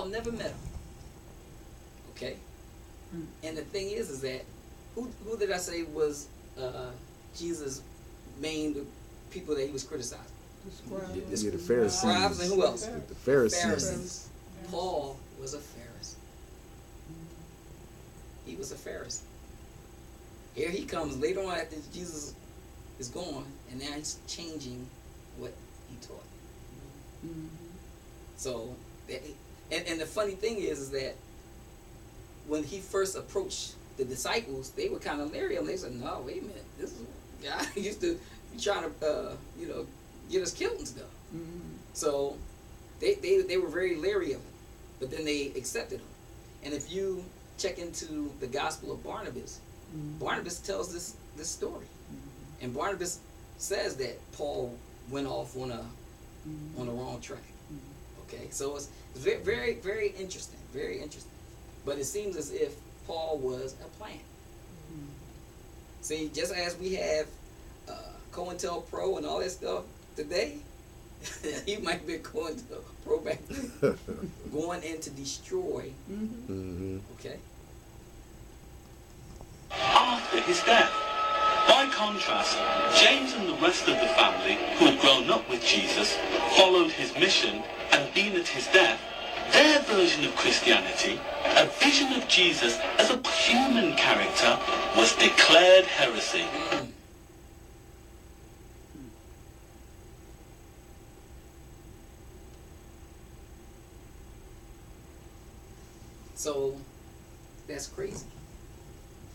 Paul never met him. Okay? And the thing is that who did I say was Jesus' main people that he was criticizing? The Pharisees. Scribes, and who else? The Pharisees. Paul was a Pharisee. He was a Pharisee. Here he comes later on after Jesus is gone, and now he's changing what he taught. So, and the funny thing is that when he first approached the disciples, they were kind of leery of him. They said, "No, wait a minute, this is a guy who used to be trying to, get us killed and stuff." So they were very leery of him, but then they accepted him. And if you check into the Gospel of Barnabas, Barnabas tells this story, and Barnabas says that Paul went off on the wrong track. Okay, so it's very, very, very interesting, very interesting. But it seems as if Paul was a plant. See, just as we have COINTELPRO and all that stuff today, he might be COINTELPRO back then, going in to destroy. Okay. After his death. By contrast, James and the rest of the family, who had grown up with Jesus, followed his mission, and been at his death, their version of Christianity, a vision of Jesus as a human character, was declared heresy. So, that's crazy.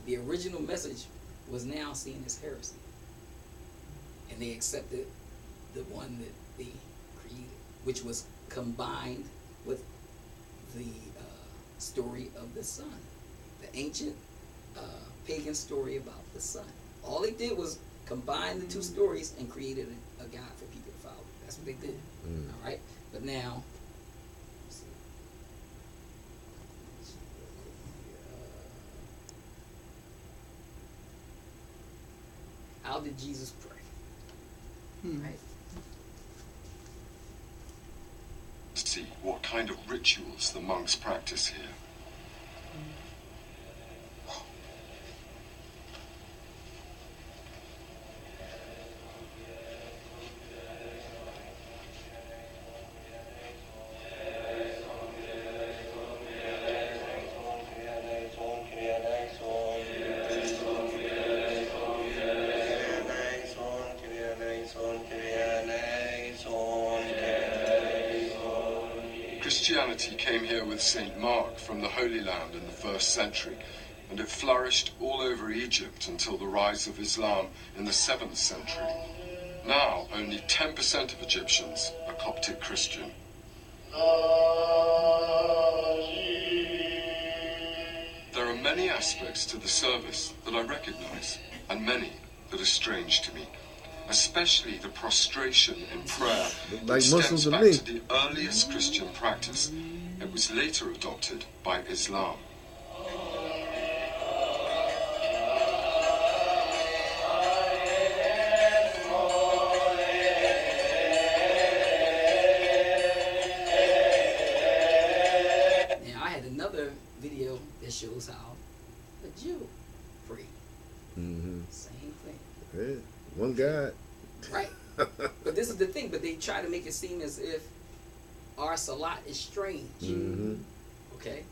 The original message was now seen as heresy. And they accepted the one that they created, which was combined with the story of the sun, the ancient pagan story about the sun. All they did was combine the two stories and created a God for people to follow. That's what they did. All right? But now, let's see. How did Jesus pray? Right? See what kind of rituals the monks practice here. Christianity came here with St. Mark from the Holy Land in the 1st century, and it flourished all over Egypt until the rise of Islam in the 7th century. Now, only 10% of Egyptians are Coptic Christian. There are many aspects to the service that I recognize, and many that are strange to me. Especially the prostration in prayer that stems back to the earliest Christian practice. It was later adopted by Islam. Now, I had another video that shows how a Jew prayed. Same thing. Yeah. One God. Right. But this is the thing, but they try to make it seem as if our salat is strange. Okay?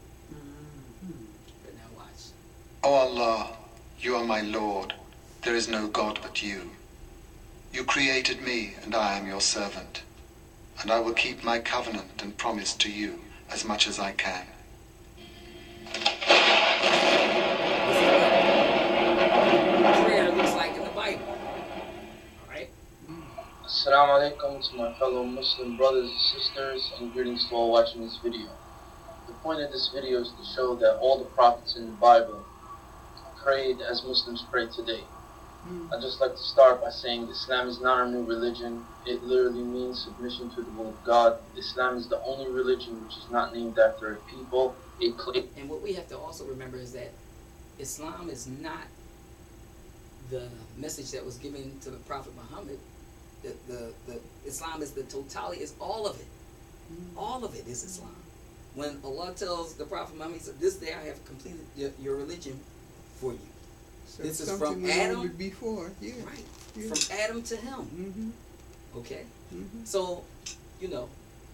But now watch. O Allah, you are my Lord. There is no God but you. You created me, and I am your servant. And I will keep my covenant and promise to you as much as I can. Prayer looks like in the Bible. Alright? Assalamu alaikum to my fellow Muslim brothers and sisters, and greetings to all watching this video. The point of this video is to show that all the prophets in the Bible prayed as Muslims pray today. I'd just like to start by saying Islam is not a new religion. It literally means submission to the will of God. Islam is the only religion which is not named after a people, a place. And what we have to also remember is that Islam is not the message that was given to the Prophet Muhammad. The Islam is the totality, is all of it. All of it is Islam. when Allah tells the Prophet Muhammad, he said, "This day I have completed your religion for you." So This is something from went on Adam, before, yeah. right? Yeah. From Adam to him. Mm-hmm. Okay. Mm-hmm. So, you know,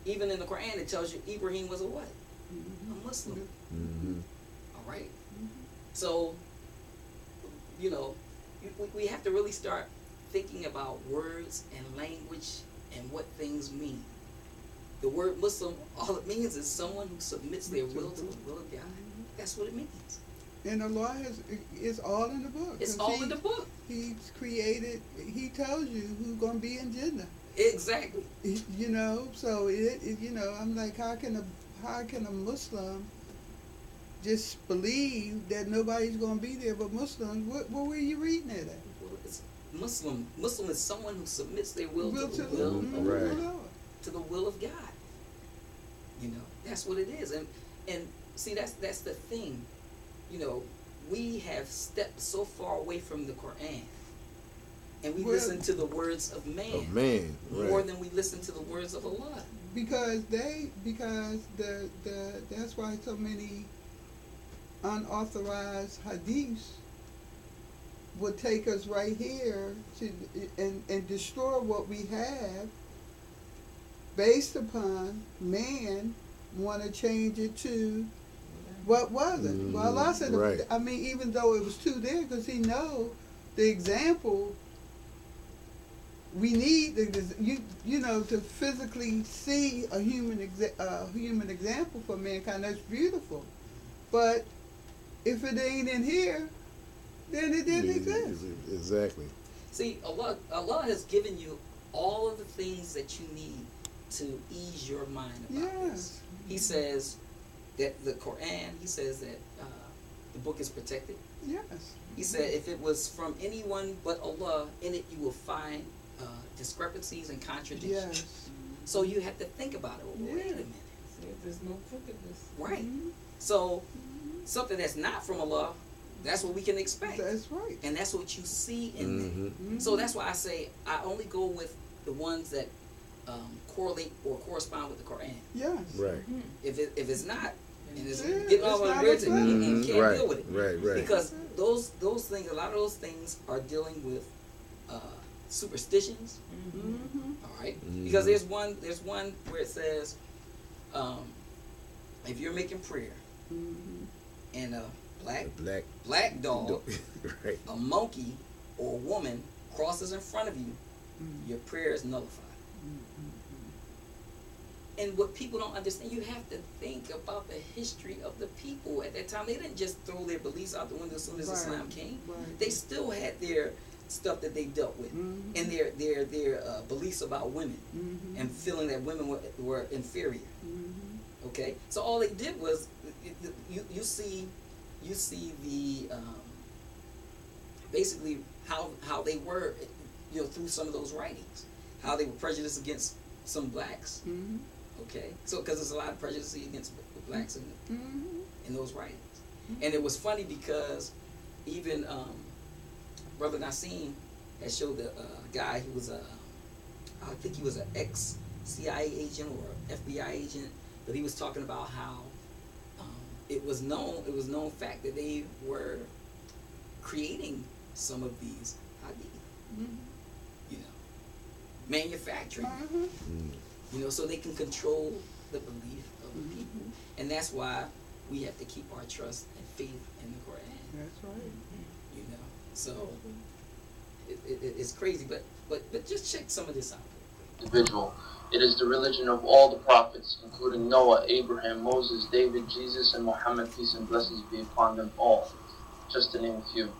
even in the Quran, it tells you Ibrahim was a what? Mm-hmm. A Muslim. Mm-hmm. All right. So, you know, we have to really start thinking about words and language and what things mean. The word Muslim, all it means is someone who submits their will to the will of God. That's what it means. And the law is all in the book. It's 'Cause all in the book. He's created. He tells you who's going to be in Jannah. Exactly. You know, so you know, I'm like, how can a Muslim just believe that nobody's going to be there but Muslims? Where were you reading it at? Well, it's Muslim is someone who submits their will to the the will of right. Lord. to the will of God. You know, that's what it is. And see, that's the thing. You know, we have stepped so far away from the Quran, and we listen to the words of man, Right. more than we listen to the words of Allah. Because that's why so many unauthorized hadiths would take us right here to and destroy what we have based upon man want to change it to what wasn't. Well, Allah said, right. I mean, even though it was two there, because He know the example we need, you know, to physically see a human example for mankind. That's beautiful, but if it ain't in here, then it didn't exist. Exactly. See, Allah has given you all of the things that you need to ease your mind about this. He says that the Quran, he says that the book is protected. Yes. He said if it was from anyone but Allah, in it you will find discrepancies and contradictions. Yes. So you have to think about it. Well, wait a minute. There's no crookedness. Right. So something that's not from Allah, that's what we can expect. That's right. And that's what you see in there. Mm-hmm. So that's why I say I only go with the ones that correlate or correspond with the Quran. Yes. Right. If it's not, and it's Yeah, getting all it's on not the a thing. you can't Right. deal with it. Right. Because those things, a lot of those things are dealing with superstitions. Mm-hmm. All right, because there's one where it says, if you're making prayer Mm-hmm. and a Black black dog, right. a monkey, or a woman crosses in front of you, your prayer is nullified. And what people don't understand, you have to think about the history of the people at that time. They didn't just throw their beliefs out the window as soon as Islam came. Right. They still had their stuff that they dealt with, and their beliefs about women, and feeling that women were inferior. Okay, so all they did was you see the basically how they were, you know, through some of those writings, how they were prejudiced against some blacks. Okay, so because there's a lot of prejudice against blacks in those writings, and it was funny because even Brother Nassim had showed the guy who was I think he was an ex-CIA agent or FBI agent, but he was talking about how it was known fact that they were creating some of these hadith, you know, manufacturing, you know, so they can control the belief of the people, and that's why we have to keep our trust and faith in the Quran. That's right. You know, so it's crazy, but just check some of this out. Individual. It is the religion of all the prophets, including Noah, Abraham, Moses, David, Jesus, and Muhammad, peace and blessings be upon them all, just to name a few.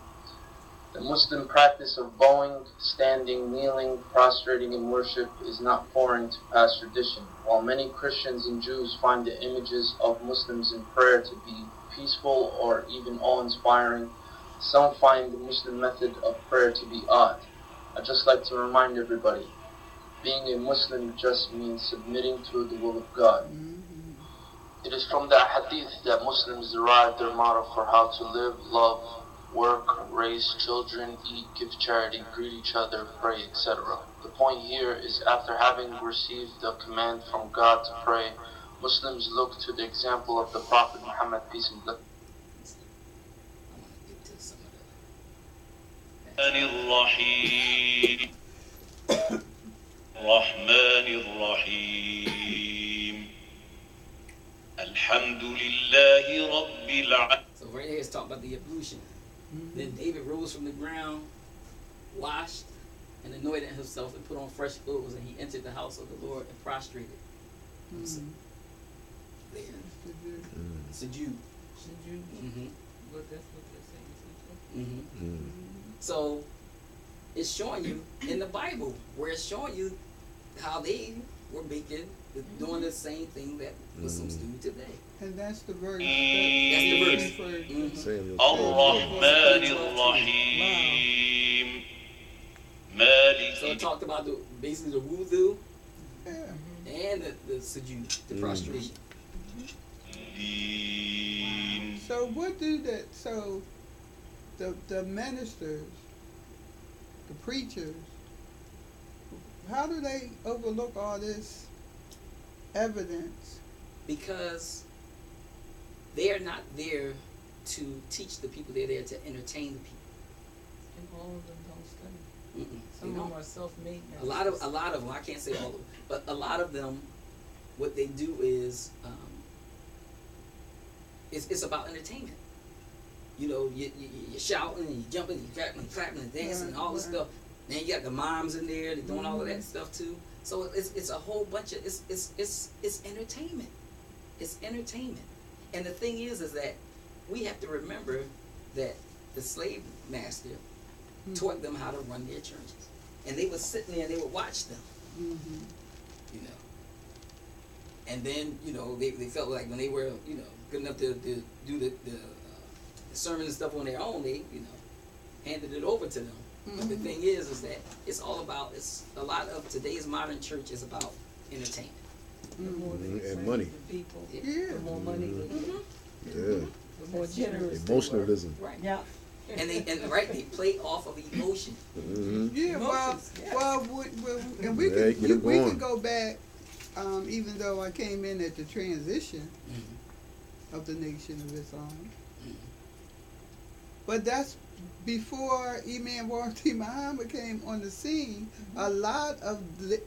The Muslim practice of bowing, standing, kneeling, prostrating in worship is not foreign to past tradition. While many Christians and Jews find the images of Muslims in prayer to be peaceful or even awe-inspiring, some find the Muslim method of prayer to be odd. I'd just like to remind everybody, being a Muslim just means submitting to the will of God. It is from the hadith that Muslims derive their motto for how to live, love, work, raise children, eat, give charity, greet each other, pray, etc. The point here is after having received the command from God to pray, Muslims look to the example of the Prophet Muhammad, peace and blessings. I want to get to some of الرحيم الرحمن الرحيم الحمد لله رب العالمين. So right here it's talking about the ablution. Then David rose from the ground, washed, and anointed himself and put on fresh clothes, and he entered the house of the Lord and prostrated himself. There. Sujood. Should you? Mm-hmm. But that's what they're saying. Mm-hmm. So it's showing you in the Bible where it's showing you how they were doing the same thing that Muslims do today. And that's the verse. That's the verse. Samuel. الرحمن الرحيم So it مالك talked about basically the wudu Yeah. and the sujood, the prostration. الدين. So what do that? So the ministers, the preachers, how do they overlook all this evidence? Because they are not there to teach the people; they're there to entertain the people. And all of them don't study. Mm-mm. Some They of don't. them are self-made now. A lot of them. I can't say all of them, but a lot of them, what they do is, it's about entertainment. You know, you're shouting and you're jumping, and you're clapping and dancing and all this stuff. Then you got the moms in there; they're doing all of that stuff too. So it's a whole bunch of it's entertainment. It's entertainment. And the thing is that we have to remember that the slave master taught them how to run their churches, and they would sit there and they would watch them. Mm-hmm. You know. And then, you know, they felt like when they were, you know, good enough to do the sermon and stuff on their own, they, you know, handed it over to them. But the thing is that it's all about, a lot of today's modern church is about entertainment. The more they And explain money. to the people, Yeah. the more money they get. Yeah. The more generous they Emotionalism. Right. Yeah. And they play off of emotion. Mm-hmm. Yeah, Emotions, yes. And we Yeah, can get it we can going. go back, even though I came in at the transition of the Nation of Islam, but that's before Imam Warthi Muhammad came on the scene. A lot of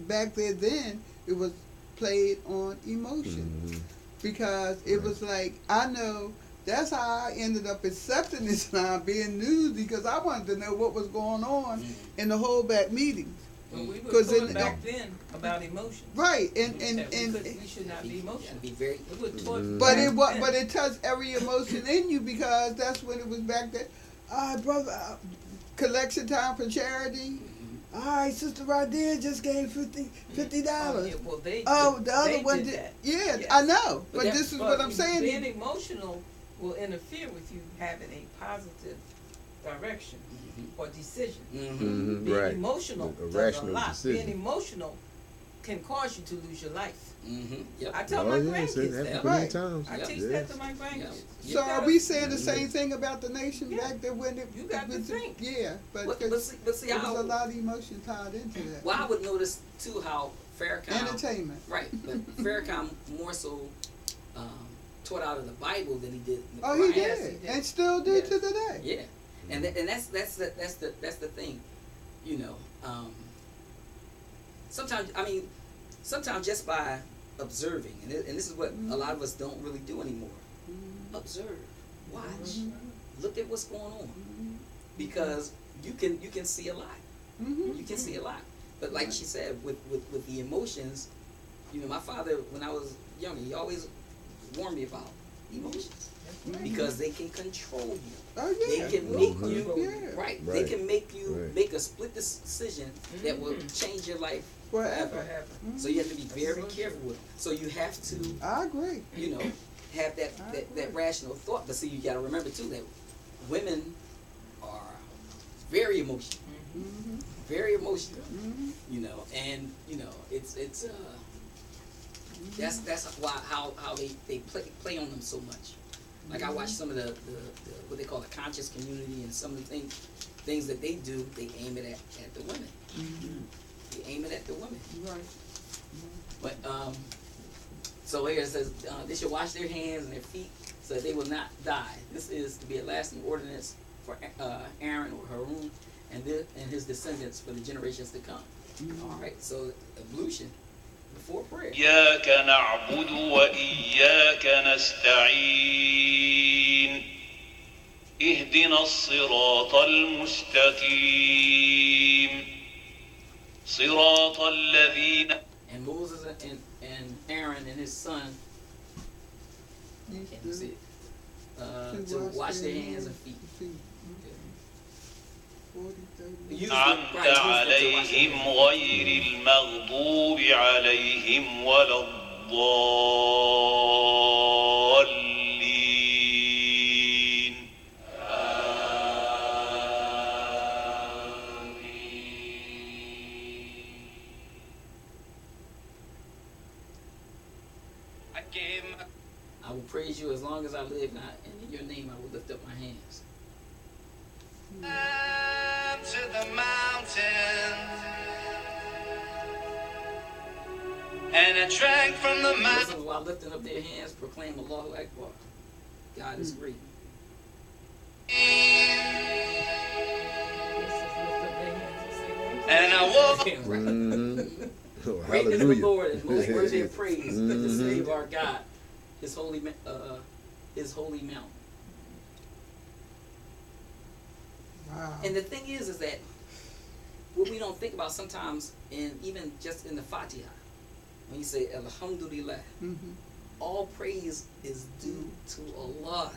back there then it was played on emotion because it was like I know. That's how I ended up accepting Islam, being news, because I wanted to know what was going on in the whole back meetings. Well, we were 'Cause taught it- back then about emotions. Right, That we should not be emotional. Be very. We were taught but back then. but it touched every emotion in you because that's when it was back there. Brother, collection time for charity. All right, Sister Radia just gave $50. Yeah, well, The they other one did did. that. Yeah, Yes. I know, but But this is what I'm saying. Being emotional will interfere with you having a positive direction or decision. Mm-hmm. Being Right. emotional A does rational a lot. decision. Being emotional can cause you to lose your life. Mm-hmm. Yep. I tell my It grandkids happens that. many Right. times. I teach Yes. that to my grandkids. You So are gotta- we saying the same thing about the nation Yeah. back there when it? You got to think. Yeah, but But see, there was how, a lot of emotion tied into that. well, I would notice too how Farrakhan, Entertainment. right? But Farrakhan more so taught out of the Bible than he did in the Oh, Quran. he Yes, did, he did. and still do Yes. to today. Yeah, and that's the thing, you know. Sometimes just by observing, and this is what a lot of us don't really do anymore. Observe, watch, look at what's going on, because you can see a lot. Mm-hmm. You can see a lot. But like she said, with the emotions, you know, my father, when I was younger, he always warned me about emotions because they can control you. Oh yeah. They can make you Yeah. right. They Right. can make you Right. make a split decision that will change your life Forever. forever. So you have to be very careful with it. So you have to, I agree. you know, have that rational thought. But see, you got to remember too that women are very emotional. Very emotional, you know, and you know it's that's why how they play on them so much. Like I watch some of the what they call the conscious community and some of the things that they do, they aim it at the women. They aim it at the women. Right. But So here it says they should wash their hands and their feet so that they will not die. This is to be a lasting ordinance for Aaron or Harun and his descendants for the generations to come. All right, so ablution before prayer. إياك نعبد وإياك نستعين اهدنا الصراط المستقيم صراط الذين. And Moses and Aaron and his son can't see it, to wash their hands and feet. أنعمت عليهم غير المغضوب عليهم ولا الضالين. I will praise you as long as I live, and in your name I will lift up my hands. To the mountains, and I drank from the mountain. Muslims, while lifting up their hands, proclaim Allahu Akbar. God is great. And I walk. Oh, Great is the hallelujah. Lord, and most worthy of praise, to save our God, His holy mountain. Wow. And the thing is that what we don't think about sometimes, and even just in the Fatiha, when you say Alhamdulillah, all praise is due to Allah.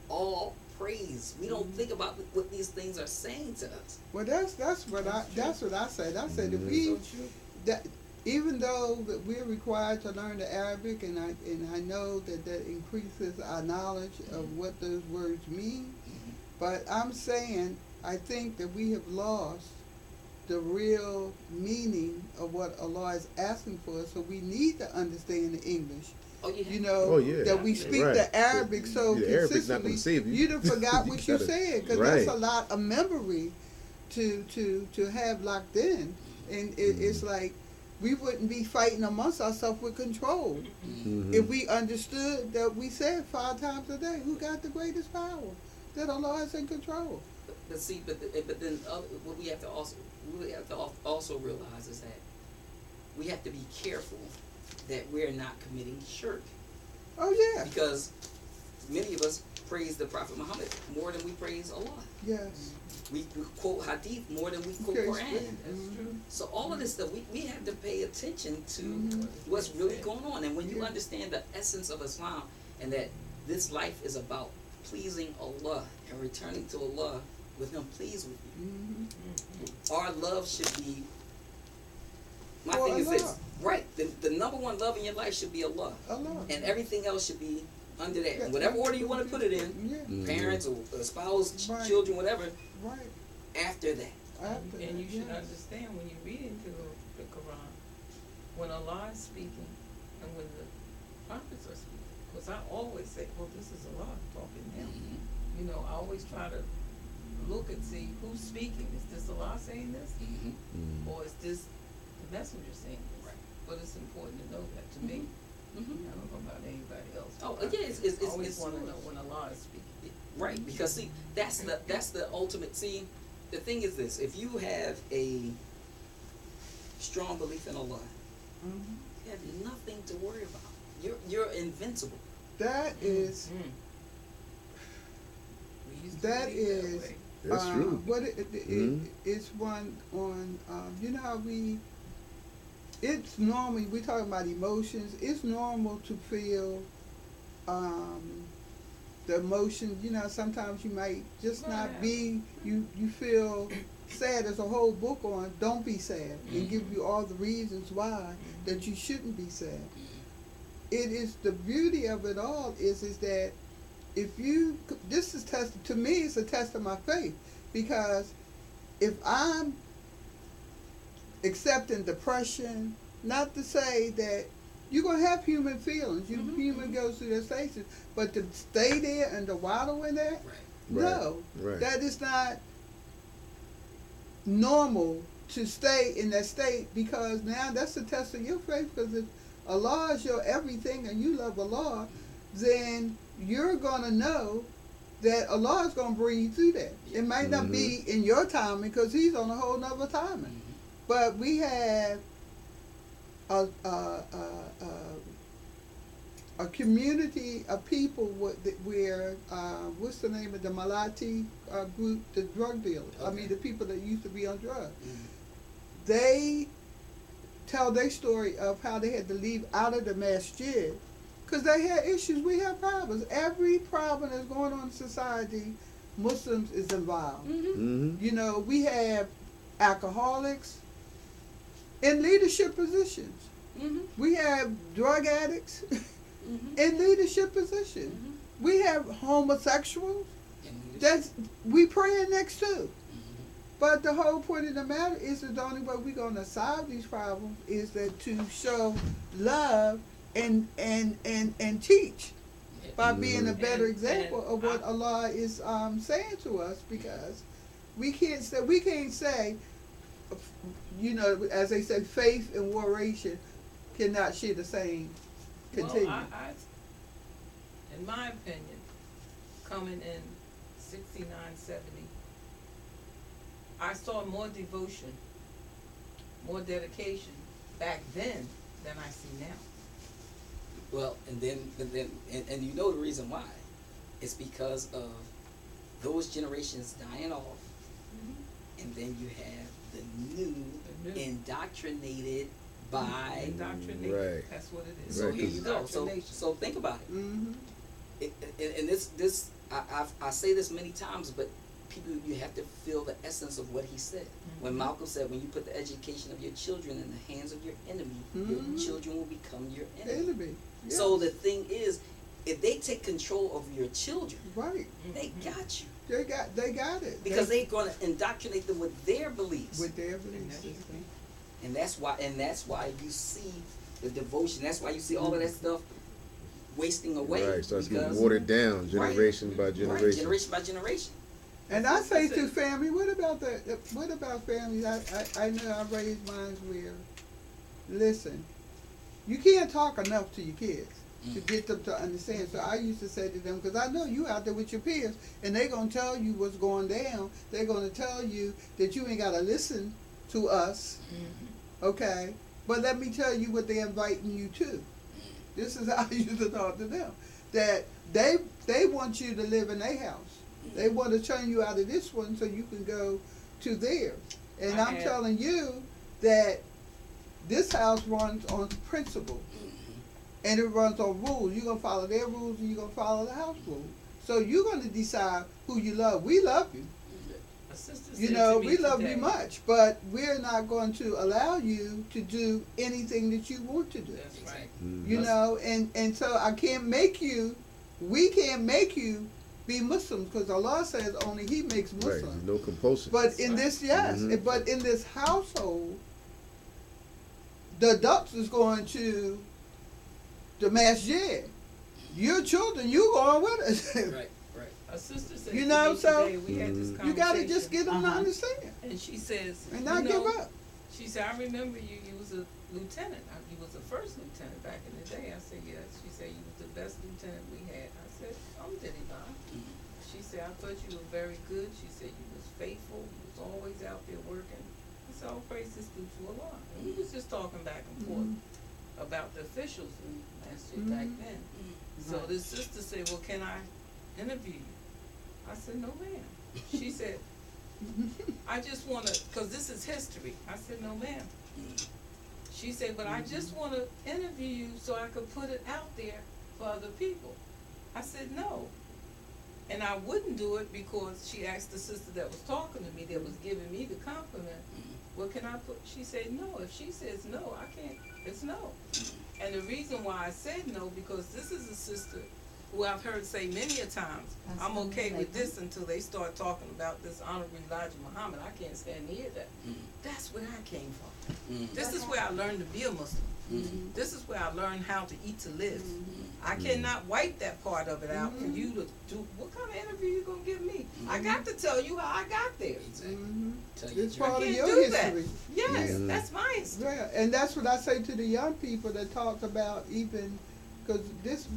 All praise. We don't think about what these things are saying to us. Well, that's what I said. I said if we that even though that we're required to learn the Arabic, and I know that increases our knowledge of what those words mean, but I'm saying I think that we have lost the real meaning of what Allah is asking for us. So we need to understand the English. Oh, yeah. You know, Oh, yeah. that we speak Right. the Arabic so The Arabic's not consistently. gonna save you. You'd have forgot You what you gotta- said, because right. that's a lot of memory to have locked in, and it's like we wouldn't be fighting amongst ourselves with control if we understood that we said 5 times a day, who got the greatest power? That Allah is in control. But see, but then what we have to also realize is that we have to be careful that we're not committing shirk, Oh yeah, because many of us praise the Prophet Muhammad more than we praise Allah. yes. We quote hadith more than we quote Okay, Quran. That's true. So all of this stuff, we have to pay attention to what's really going on. And when you understand the essence of Islam, and that this life is about pleasing Allah and returning to Allah with Him pleased with you, our love should be, my For thing is Allah. this, right, the number one love in your life should be Allah. Allah. And everything else should be under that. Yeah. In whatever order you want to put it in, Yeah. parents or spouse, Right. children, whatever, Right. after that. After And you that, should yes. understand when you read into the Quran, when Allah is speaking and when the prophets are speaking. Because I always say, well, this is Allah talking to him. You know, I always try to look and see who's speaking. Is this Allah saying this? Or is this the messenger saying this? Right. But it's important to know that to me. I don't know about anybody else. Oh, but yeah, it's I always it's want to know when Allah is speaking. right, because see, that's the ultimate. See, the thing is this: if you have a strong belief in Allah, you have nothing to worry about. You're invincible. That is We used to That believe is- way. That's true. What it's one on you know how it's normally we talking about emotions. It's normal to feel the emotions. You know, sometimes you might just not be. You feel sad. There's a whole book on don't be sad and give you all the reasons why that you shouldn't be sad. It is the beauty of it all is that if you, this is test, to me it's a test of my faith, because if I'm accepting depression, not to say that you're going to have human feelings, human goes through their stages, but to stay there and to wallow in that, no, Right. that is not normal to stay in that state, because now that's a test of your faith, because if Allah is your everything and you love Allah, then you're going to know that Allah is going to bring you through that. It might not be in your timing because He's on a whole nother timing. But we have a community of people where what's the name of the Malati group, the drug dealers. I mean, the people that used to be on drugs. They tell their story of how they had to leave out of the masjid because they had issues. We have problems. Every problem that's going on in society, Muslims is involved. You know, we have alcoholics in leadership positions. We have drug addicts in leadership positions. We have homosexuals that we praying next to. But the whole point of the matter is that the only way we're going to solve these problems is that to show love and teach by being a better example of what Allah is saying to us, because we can't say, you know, as they say, faith and warration cannot share the same continuum. Well, in my opinion, coming in 69, 70, I saw more devotion, more dedication back then than I see now. Well, and you know the reason why? It's because of those generations dying off, and then you have the new Indoctrinated. indoctrinated. Right. That's what it is. So here you go. So think about it. And this I say this many times, but people, you have to feel the essence of what he said. When Malcolm said, when you put the education of your children in the hands of your enemy, your children will become your enemy. Yes. So the thing is, if they take control of your children, they got you. They got it. Because they're going to indoctrinate them with their beliefs. And that's why you see the devotion. That's why you see all of that stuff wasting away. Right, starts getting watered down generation by generation. Right, generation by generation. And I say to family, what about families? I know I raised mine where, listen, you can't talk enough to your kids to get them to understand. So I used to say to them, because I know you out there with your peers, and they're going to tell you what's going down. They're going to tell you that you ain't got to listen to us, okay? But let me tell you what they're inviting you to. This is how I used to talk to them. That they want you to live in their house. They want to turn you out of this one so you can go to theirs. And I'm telling you that this house runs on principle. And it runs on rules. You're going to follow their rules and you're going to follow the house rules. So you're going to decide who you love. We love you. You know, we love you much, but we're not going to allow you to do anything that you want to do. That's right. You know, and so I can't make you, we can't make you be Muslims, because Allah says only He makes Muslims. Right, no compulsion. But in this, but in this household, the adults is going to the masjid. Your children, you going with us. Right. A sister said, you know, so today, we had this you got to just get them to understand. And she says, and not give up. She said, I remember you was a lieutenant. You was the first lieutenant back in the day. I said, yes. She said, you was the best lieutenant we had. I said, did he not? She said, I thought you were very good. She said, you was faithful. You was always out there working. I said, all praises due to Allah. And we was just talking back and forth about the officials in Masjid back then. So this sister said, well, can I interview you? I said, no, ma'am. She said, I just want to, because this is history. I said, no, ma'am. She said, but I just want to interview you so I could put it out there for other people. I said, no. And I wouldn't do it because she asked the sister that was talking to me, that was giving me the compliment, what can I put? She said, no. If she says no, I can't. It's no. And the reason why I said no, because this is a sister who I've heard say many a times, I'm okay with this until they start talking about this Honorable Elijah Muhammad. I can't stand near that. That's where I came from. This is where I learned to be a Muslim. This is where I learned how to eat to live. I cannot wipe that part of it out for you to do. What kind of interview you gonna give me? I got to tell you how I got there. It's part of can't your do history. that. Yes, that's my history. Yeah, and that's what I say to the young people that talk about even, because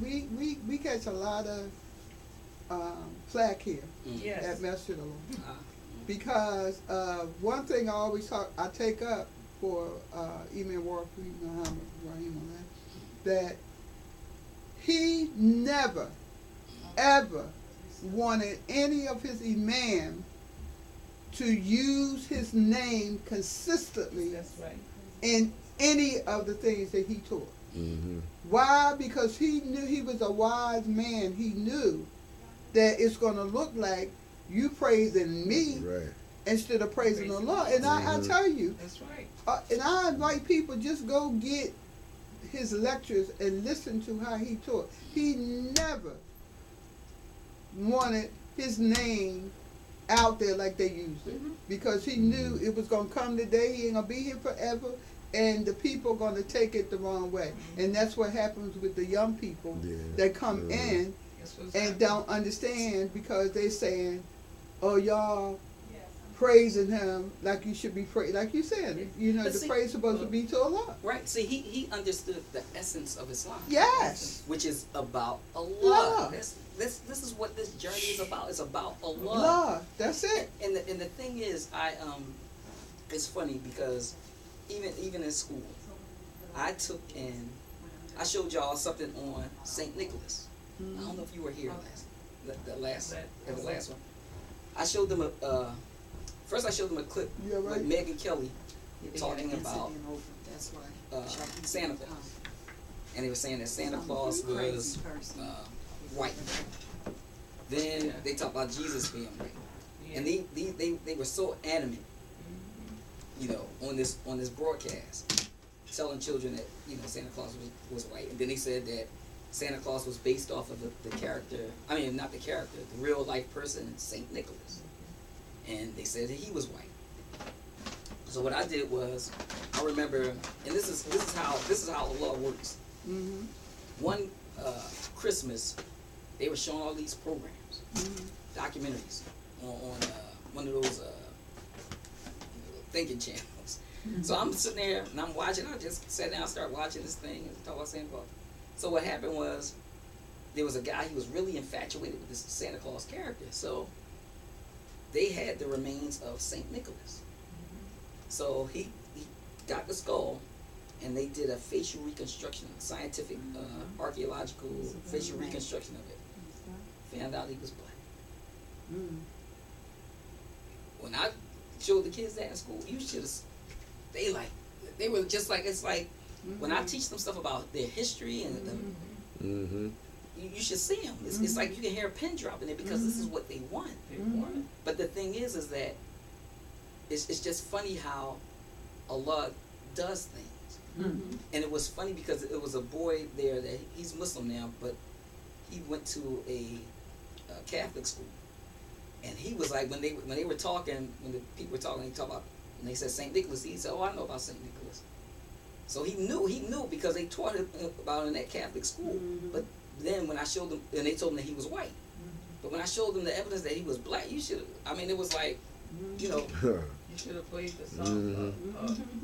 we catch a lot of flack here Yes. at Mestre de Lord. Because one thing I take up for Imam Warfi Muhammad Rahim, that he never, ever wanted any of his imam to use his name consistently That's right. in any of the things that he taught. Mm-hmm. Why? Because he knew he was a wise man. He knew that it's going to look like you praising me instead of praising Allah. And I tell you, That's right. and I invite people, just go get his lectures and listen to how he taught. He never wanted his name out there like they used it, because he knew it was going to come today. He ain't going to be here forever, and the people are going to take it the wrong way. And that's what happens with the young people that come in and don't understand, because they're saying, oh, y'all praising him like you should be praised. Like you said, you know, the praise is supposed to be to Allah. Right. See, he understood the essence of Islam. Yes. Which is about Allah. Allah. This is what this journey is about. It's about Allah. Allah. That's it. And the thing is, it's funny because even in school, I showed y'all something on Saint Nicholas. I don't know if you were here the last one. I showed them first I showed them a clip with Megyn Kelly talking about Santa Claus, and they were saying that Santa Claus was white. Then they talked about Jesus being white, and they were so adamant, you know, on this broadcast, telling children that, you know, Santa Claus was white. And then they said that Santa Claus was based off of the character, I mean, not the character, the real life person, Saint Nicholas. And they said that he was white. So what I did was, I remember, and this is how Allah works. One Christmas, they were showing all these programs, documentaries on one of those thinking channels. So I'm sitting there and I'm watching. I just sat down and started watching this thing and talk about Santa Claus. So what happened was, there was a guy, he was really infatuated with this Santa Claus character. So they had the remains of Saint Nicholas. So he got the skull, and they did a facial reconstruction, scientific, archaeological facial reconstruction of it. Found out he was black. When I showed the kids that in school, you should have. They were just like, it's like when I teach them stuff about their history and you should see them. It's like you can hear a pin drop in it, because this is what they want. But the thing is that it's just funny how Allah does things. And it was funny because it was a boy there that he's Muslim now, but he went to a Catholic school, and he was like, when they were talking, when the people were talking, and they said Saint Nicholas, he said, oh, I know about Saint Nicholas. So he knew because they taught him about it in that Catholic school. But then when I showed them, and they told him that he was white, but when I showed them the evidence that he was black, it was like, you know. You should have played the song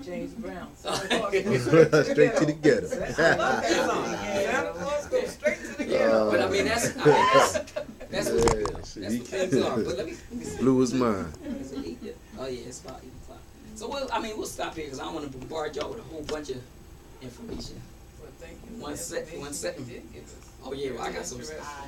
James Brown. Straight to the ghetto. I love that song. Santa Claus goes straight to the ghetto. But I mean, that's what the things are. But let me see. Blew his mind. Is it 8 yet? Oh yeah, it's about 8 o'clock. So we'll stop here because I don't want to bombard y'all with a whole bunch of information. Well, thank you. One second. Oh yeah, well, I got some stuff.